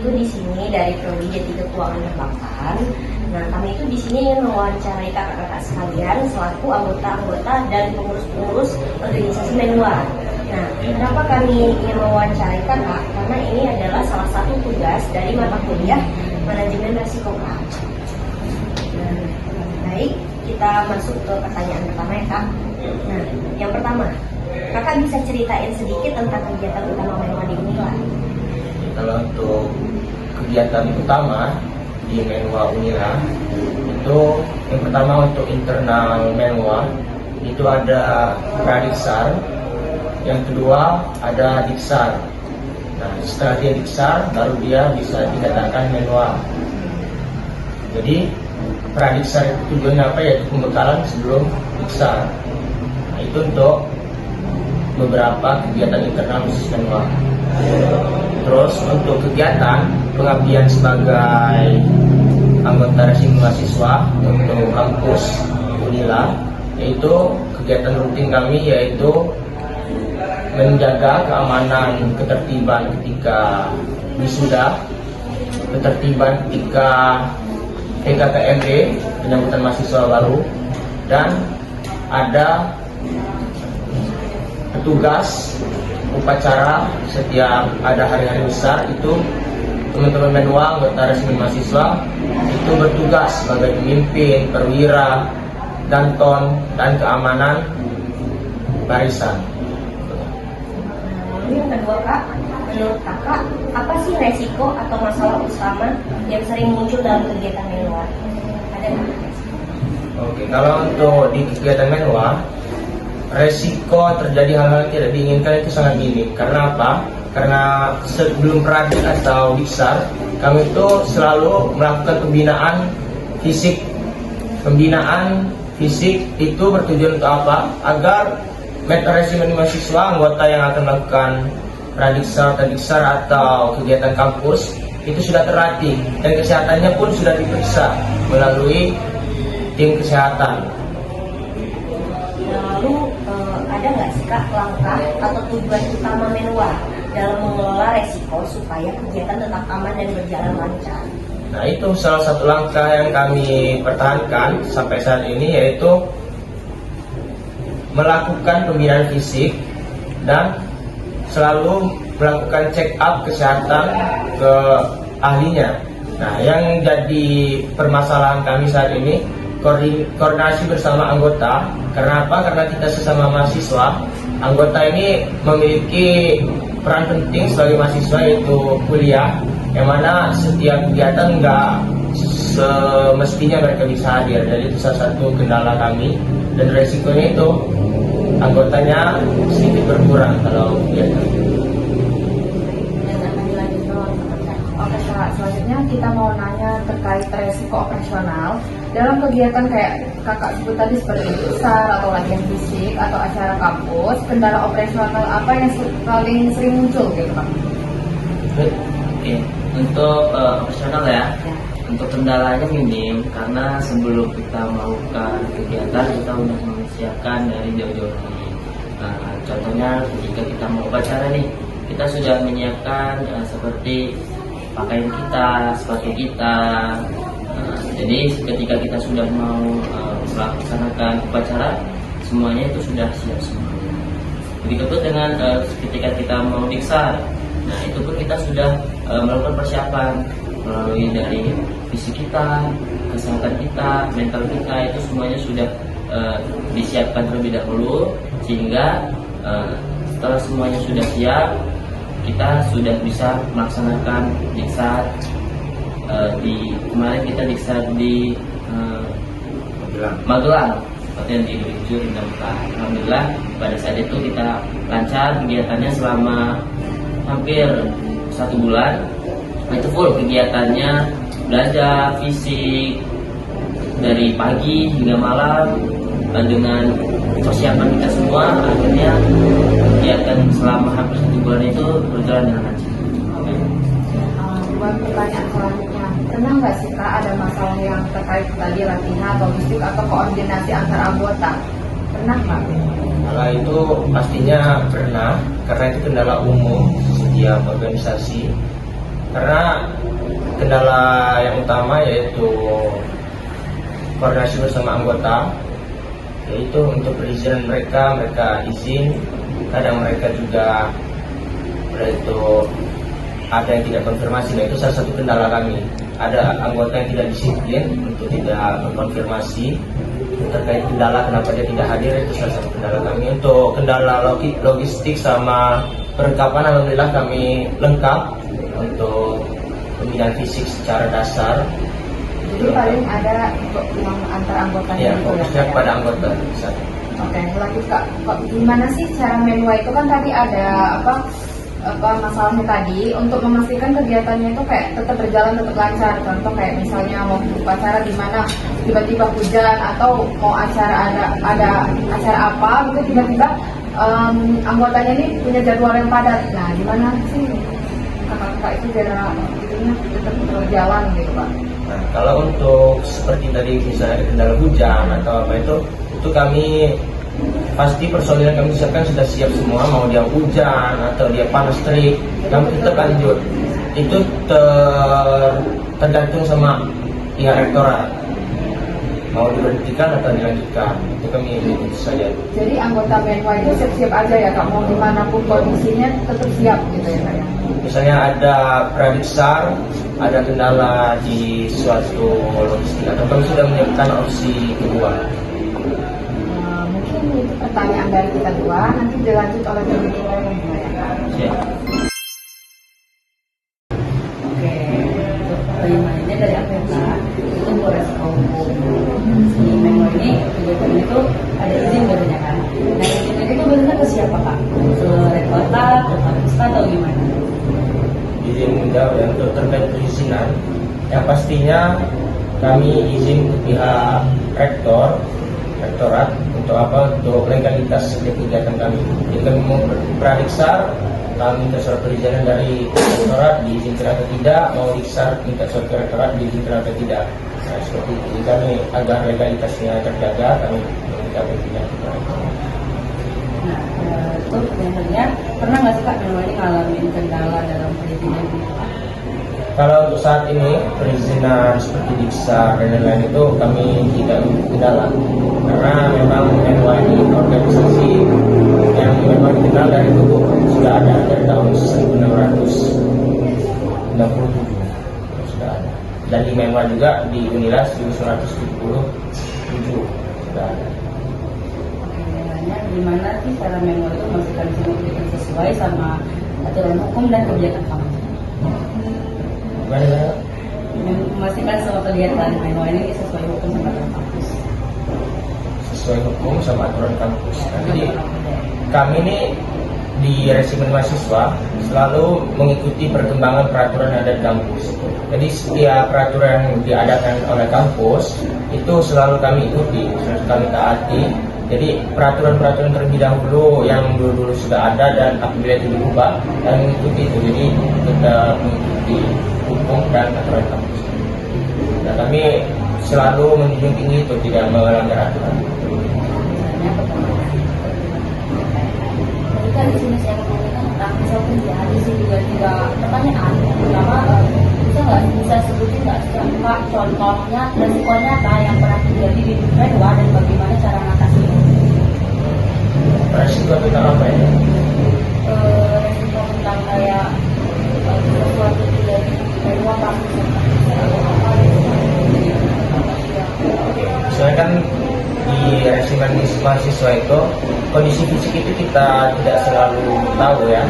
itu di sini dari Prodi Jatiga Keuangan Perbankan. Nah, kami itu di sini ingin mewawancarai kakak-kakak sekalian selaku anggota-anggota dan pengurus-pengurus organisasi Menwa. Nah, kenapa kami ingin mewawancarai kakak? Karena ini adalah salah satu tugas dari mata kuliah manajemen risiko Kak. Nah, baik, kita masuk ke pertanyaan pertama ya Kak. Nah, yang pertama, kakak bisa ceritain sedikit tentang kegiatan utama Menwa di Unila? Kalau untuk kegiatan utama di Menwa Unila itu yang pertama untuk internal Menwa itu ada Pradiksar, yang kedua ada Diksar. Nah, setelah dia Diksar baru dia bisa dikatakan Menwa. Jadi Pradiksar itu tujuannya apa? Yaitu pembekalan sebelum Diksar. Nah, itu untuk beberapa kegiatan internal khusus Menwa. Terus untuk kegiatan pengabdian sebagai anggota Resimen Mahasiswa untuk kampus Unila, yaitu kegiatan rutin kami yaitu menjaga keamanan ketertiban ketika wisuda, ketertiban ketika PKKMB penyambutan mahasiswa baru, dan ada petugas upacara setiap ada hari-hari besar. Itu teman-teman Menwa anggota Resimen Mahasiswa itu bertugas sebagai pemimpin, perwira, danton, dan keamanan barisan. Lalu yang kedua Kak, menurut kakak apa sih resiko atau masalah utama yang sering muncul dalam kegiatan Menwa? Ada nggak? Oke, kalau untuk di kegiatan Menwa, resiko terjadi hal-hal yang tidak diinginkan itu sangat minim. Karena apa? Karena sebelum Pradi atau Diksar, kami itu selalu melakukan pembinaan fisik. Pembinaan fisik itu bertujuan untuk apa? Agar Resimen Mahasiswa, anggota yang akan melakukan Pradiksar atau Diksar atau kegiatan kampus itu sudah terlatih, dan kesehatannya pun sudah diperiksa melalui tim kesehatan. Lalu ada nggak sih Kak langkah atau tujuan utama Menwa dalam mengelola resiko supaya kegiatan tetap aman dan berjalan lancar? Nah, itu salah satu langkah yang kami pertahankan sampai saat ini, yaitu melakukan pembinaan fisik dan selalu melakukan check up kesehatan ke ahlinya. Nah, yang jadi permasalahan kami saat ini koordinasi bersama anggota. Karena apa? Karena kita sesama mahasiswa, anggota ini memiliki peran penting sebagai mahasiswa, yaitu kuliah, yang mana setiap kegiatan nggak semestinya mereka bisa hadir. Jadi itu salah satu kendala kami, dan resikonya itu anggotanya sedikit berkurang kalau kegiatan. Oke Kak, selanjutnya kita mau nanya terkait resiko operasional dalam kegiatan kayak kakak sebut tadi seperti besar atau latihan fisik atau acara kampus. Kendala operasional apa yang paling sering muncul gitu Kak? Oke, untuk operasional ya, untuk kendalanya minim karena sebelum kita melakukan kegiatan kita sudah mempersiapkan dari jauh-jauh hari. Nah, contohnya ketika kita mau upacara nih, kita sudah menyiapkan seperti pakaian kita, sepatu kita. Jadi ketika kita sudah mau melaksanakan upacara, semuanya itu sudah siap semua. Begitupun dengan ketika kita mau diksar, nah itu pun kita sudah melakukan persiapan melalui dari fisik kita, kesehatan kita, mental kita, itu semuanya sudah disiapkan terlebih dahulu, sehingga setelah semuanya sudah siap, kita sudah bisa melaksanakan diksar. Kemarin kita diksar di Magelang, yang di 2007. Alhamdulillah pada saat itu kita lancar kegiatannya selama hampir 1 bulan. Itu full kegiatannya, belajar fisik dari pagi hingga malam dengan persiapan kita semua. Akhirnya kegiatan selama hampir 1 bulan itu berjalan dengan lancar. Buat pertanyaan selanjutnya, pernah nggak sih Kak ada masalah yang terkait tadi latihan, logistik atau koordinasi antar anggota? Pernah nggak? Kalau itu pastinya pernah, karena itu kendala umum setiap organisasi. karena kendala yang utama yaitu koordinasi bersama anggota, yaitu untuk perizinan mereka izin, kadang mereka juga itu ada yang tidak konfirmasi. Nah, itu salah satu kendala kami. Ada anggota yang tidak disiplin untuk tidak mengkonfirmasi terkait kendala kenapa dia tidak hadir, itu salah satu kendala kami. Untuk kendala logistik sama perlengkapan, alhamdulillah kami lengkap untuk pembinaan fisik secara dasar. Jadi paling ada yang antar anggotanya Ya, gitu fokusnya ya? kepada anggota. Oke, lanjut Kak. Kok gimana sih cara menua itu kan tadi ada apa masalahnya tadi untuk memastikan kegiatannya itu kayak tetap berjalan, tetap lancar. Contoh kayak misalnya mau upacara di mana tiba-tiba hujan, atau mau acara ada acara apa gitu tiba-tiba anggotanya ini punya jadwal yang padat. Nah, gimana sih kakak-kakak itu biar itunya tetap berjalan gitu Pak? Nah, kalau untuk seperti tadi misalnya ada kendala hujan atau apa itu kami pasti personil yang kami siapkan sudah siap semua, mau dia hujan atau dia panas terik, kami tetap lanjut. Itu tergantung sama pihak rektorat mau diberhentikan atau dilanjutkan, itu kami ikut saja. Jadi anggota menwa itu siap-siap aja ya Kak, mau dimanapun kondisinya tetap siap gitu ya Kak ya? Misalnya ada pradiksar, ada kendala di suatu logistik, atau kami sudah menyiapkan opsi kedua. Mungkin itu pertanyaan dari kita dua, nanti dilanjut oleh dari kita yang dua ya Kak. Ya. Oke, untuk pertanyaannya dari apa ya Kak? Itu Polres Kaum. Si Menwa ini kegiatan itu ada izin katanya kan. Nah, izin itu benar ke siapa Kak? Ke rektorat, ke Kapuspa atau gimana? Izin ya, untuk terkait perizinan, yang pastinya kami izin ke pihak rektorat untuk apa? Untuk legalitas kegiatan kami. Jika mau pradiksar, kami minta surat perizinan dari rektorat, diizinkan atau tidak. Mau diksar, minta surat ke rektorat, diizinkan atau tidak. Nah, seperti itu. Jadi kami agar legalitasnya terjaga, kami meminta perizinan. Nah, itu pertanyaannya, pernah nggak sih Kak Menwa ini ngalamin kendala dalam perizinan ini Kak? Kalau untuk saat ini perizinan seperti diksar dan lain-lain itu kami tidak kendala, karena memang Menwa ini organisasi yang memang dikenal dari dulu, sudah ada dari tahun 1667 sudah ada, dan di Menwa juga di Unila 1977 sudah ada. Gimana sih cara Menwa itu memastikan semua kegiatan sesuai sama aturan hukum dan kebijakan kampus? Gimana? Memastikan semua kegiatan Menwa ini sesuai hukum sama aturan kampus. Sesuai hukum sama aturan kampus. Nah, jadi kami ini di resimen mahasiswa selalu mengikuti perkembangan peraturan yang ada di kampus. Jadi setiap peraturan yang diadakan oleh kampus itu selalu kami ikuti, selalu kami taati. Jadi peraturan-peraturan terlebih dahulu yang dulu sudah ada, dan apabila itu diubah, kami mengikuti itu. Jadi kita mengikuti hukum dan aturan kampus. Nah, kami selalu menjunjung tinggi itu, tidak melanggar aturan. Tadi kan di sini saya mengatakan tentang misalkan di hari sih juga tidak pertanyaan. Pertama, bisa sebutin nggak Kak contohnya resikonya apa yang pernah terjadi di Menwa dan bagaimana cara mengatasinya? Resiko tentang apa ya? Resiko tentang kayak sesuatu terjadi di Menwa kampus atau apa Soalnya kan di resimen mahasiswa itu kondisi fisik itu kita tidak selalu tahu ya.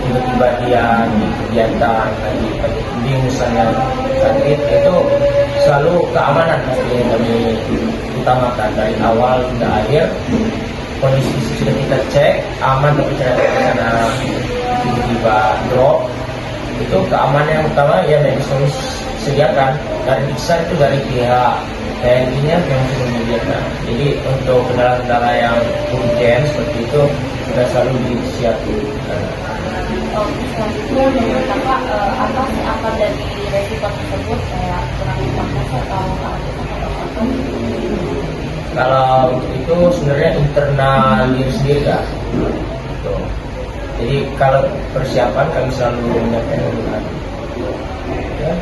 Tiba-tiba dia di kegiatan lagi misalnya sakit, itu selalu keamanan pasti yang kami utamakan dari awal hingga akhir. Kondisi fisik sudah kita cek aman, tapi ternyata karena tiba-tiba drop, itu keamanan yang utama ya medis kami sediakan. Dari besar itu dari pihak TNI-nya yang sudah menyediakan. Jadi untuk kendala-kendala yang urgen seperti itu sudah selalu disiapkan. Selanjutnya menurut Kakak apa sih akar dari resiko tersebut, kayak kurang panas atau apa? Kalau untuk itu sebenarnya internal diri sendiri ya. Gitu. Jadi kalau persiapan kami selalu menyampaikan dengan ya,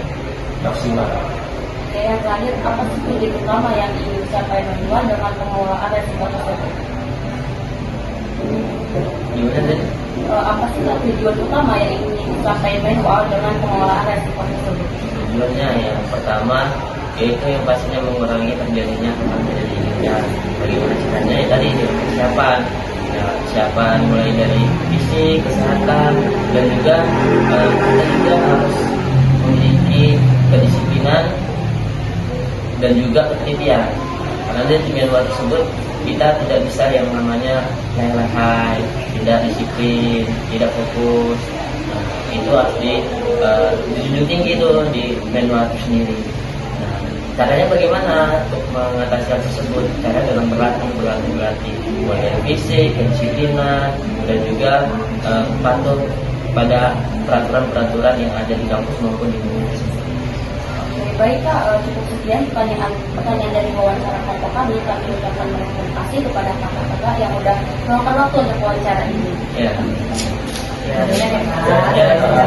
maksimal. Oke, yang terakhir, apa sih tujuan utama yang ingin dicapai menua dengan pengelolaan resiko tersebut? Gimana tadi? Apa sih tujuan utama yang ingin dicapai menua dengan pengelolaan resiko tersebut? Tujuannya yang pertama yaitu yang pastinya mengurangi terjadinya kematian dari dirinya. Bagaimana caranya? Ya, tadi dengan persiapan. Ya, persiapan mulai dari fisik, kesehatan, dan juga kita juga harus memiliki kedisiplinan dan juga ketelitian. Karena dari menua tersebut kita tidak bisa yang namanya lehai, tidak disiplin, tidak fokus. Nah, itu harus dijunjung tinggi itu di menua itu sendiri. Nah, caranya bagaimana untuk mengatasi hal tersebut? Cara dengan berlatih, mulai dari fisik, kedisiplinan, dan juga patuh pada peraturan-peraturan yang ada di kampus maupun di menua tersebut. Baik Kak, cukup sekian pertanyaan dari wawancara kelompok kami. Kami ucapkan terima kasih kepada kakak-kakak yang udah meluangkan waktu untuk wawancara ini. Ya. Ya, ya, ya.